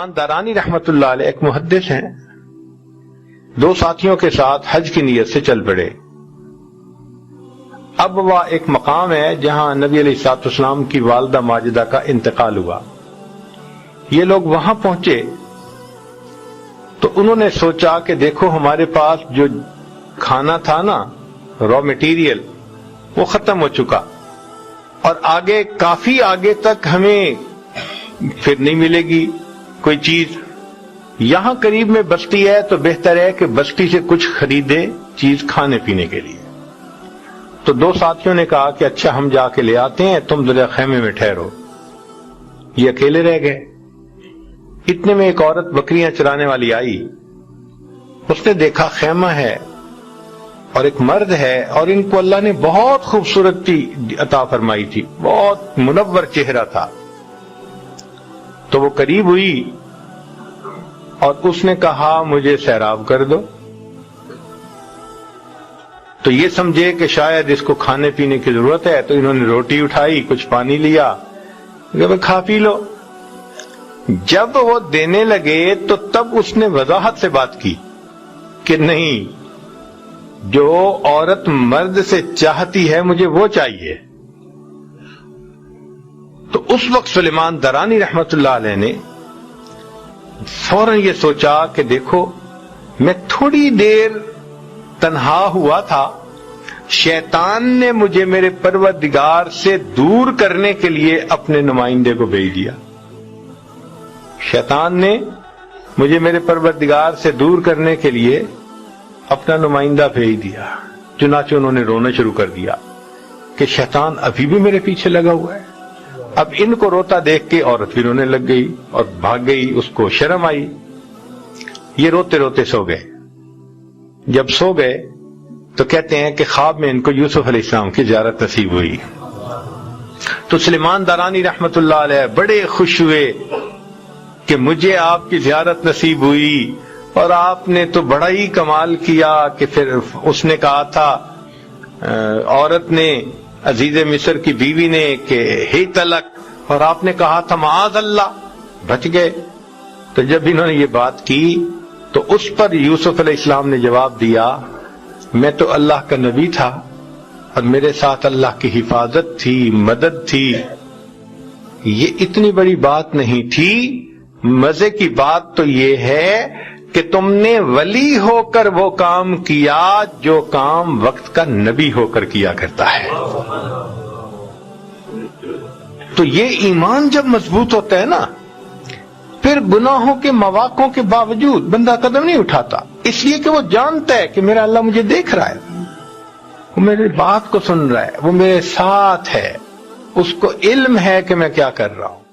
سلیمان دارانی رحمت اللہ علیہ ایک محدث ہیں، دو ساتھیوں کے ساتھ حج کی نیت سے چل پڑے۔ اب وہ ایک مقام ہے جہاں نبی علیہ الصلوۃ والسلام کی والدہ ماجدہ کا انتقال ہوا۔ یہ لوگ وہاں پہنچے تو انہوں نے سوچا کہ دیکھو ہمارے پاس جو کھانا تھا نا، را مٹیریل، وہ ختم ہو چکا، اور آگے کافی آگے تک ہمیں پھر نہیں ملے گی کوئی چیز۔ یہاں قریب میں بستی ہے تو بہتر ہے کہ بستی سے کچھ خریدے چیز کھانے پینے کے لیے۔ تو دو ساتھیوں نے کہا کہ اچھا ہم جا کے لے آتے ہیں، تم ذرا خیمے میں ٹھہرو۔ یہ اکیلے رہ گئے۔ اتنے میں ایک عورت بکریاں چرانے والی آئی، اس نے دیکھا خیمہ ہے اور ایک مرد ہے، اور ان کو اللہ نے بہت خوبصورتی عطا فرمائی تھی، بہت منور چہرہ تھا۔ تو وہ قریب ہوئی اور اس نے کہا مجھے سیراب کر دو۔ تو یہ سمجھے کہ شاید اس کو کھانے پینے کی ضرورت ہے، تو انہوں نے روٹی اٹھائی، کچھ پانی لیا، کہ کھا پی لو۔ جب وہ دینے لگے تو تب اس نے وضاحت سے بات کی کہ نہیں، جو عورت مرد سے چاہتی ہے مجھے وہ چاہیے۔ تو اس وقت سلیمان دارانی رحمت اللہ علیہ نے فوراً یہ سوچا کہ دیکھو میں تھوڑی دیر تنہا ہوا تھا، شیطان نے مجھے میرے پروردگار سے دور کرنے کے لیے اپنے نمائندے کو بھیج دیا۔ شیطان نے مجھے میرے پروردگار سے دور کرنے کے لیے اپنا نمائندہ بھیج دیا۔ چنانچہ انہوں نے رونا شروع کر دیا کہ شیطان ابھی بھی میرے پیچھے لگا ہوا ہے۔ اب ان کو روتا دیکھ کے عورت بھی رونے لگ گئی اور بھاگ گئی، اس کو شرم آئی۔ یہ روتے روتے سو گئے۔ جب سو گئے تو کہتے ہیں کہ خواب میں ان کو یوسف علیہ السلام کی زیارت نصیب ہوئی۔ تو سلیمان دارانی رحمت اللہ علیہ بڑے خوش ہوئے کہ مجھے آپ کی زیارت نصیب ہوئی، اور آپ نے تو بڑا ہی کمال کیا کہ پھر اس نے کہا تھا عورت نے، عزیز مصر کی بیوی نے، کہ ہی تلک، اور آپ نے کہا تھا معاذ اللہ، بچ گئے۔ تو جب انہوں نے یہ بات کی تو اس پر یوسف علیہ السلام نے جواب دیا میں تو اللہ کا نبی تھا اور میرے ساتھ اللہ کی حفاظت تھی، مدد تھی، یہ اتنی بڑی بات نہیں تھی۔ مزے کی بات تو یہ ہے کہ تم نے ولی ہو کر وہ کام کیا جو کام وقت کا نبی ہو کر کیا کرتا ہے۔ تو یہ ایمان جب مضبوط ہوتا ہے نا، پھر گناہوں کے مواقعوں کے باوجود بندہ قدم نہیں اٹھاتا، اس لیے کہ وہ جانتا ہے کہ میرا اللہ مجھے دیکھ رہا ہے، وہ میری بات کو سن رہا ہے، وہ میرے ساتھ ہے، اس کو علم ہے کہ میں کیا کر رہا ہوں۔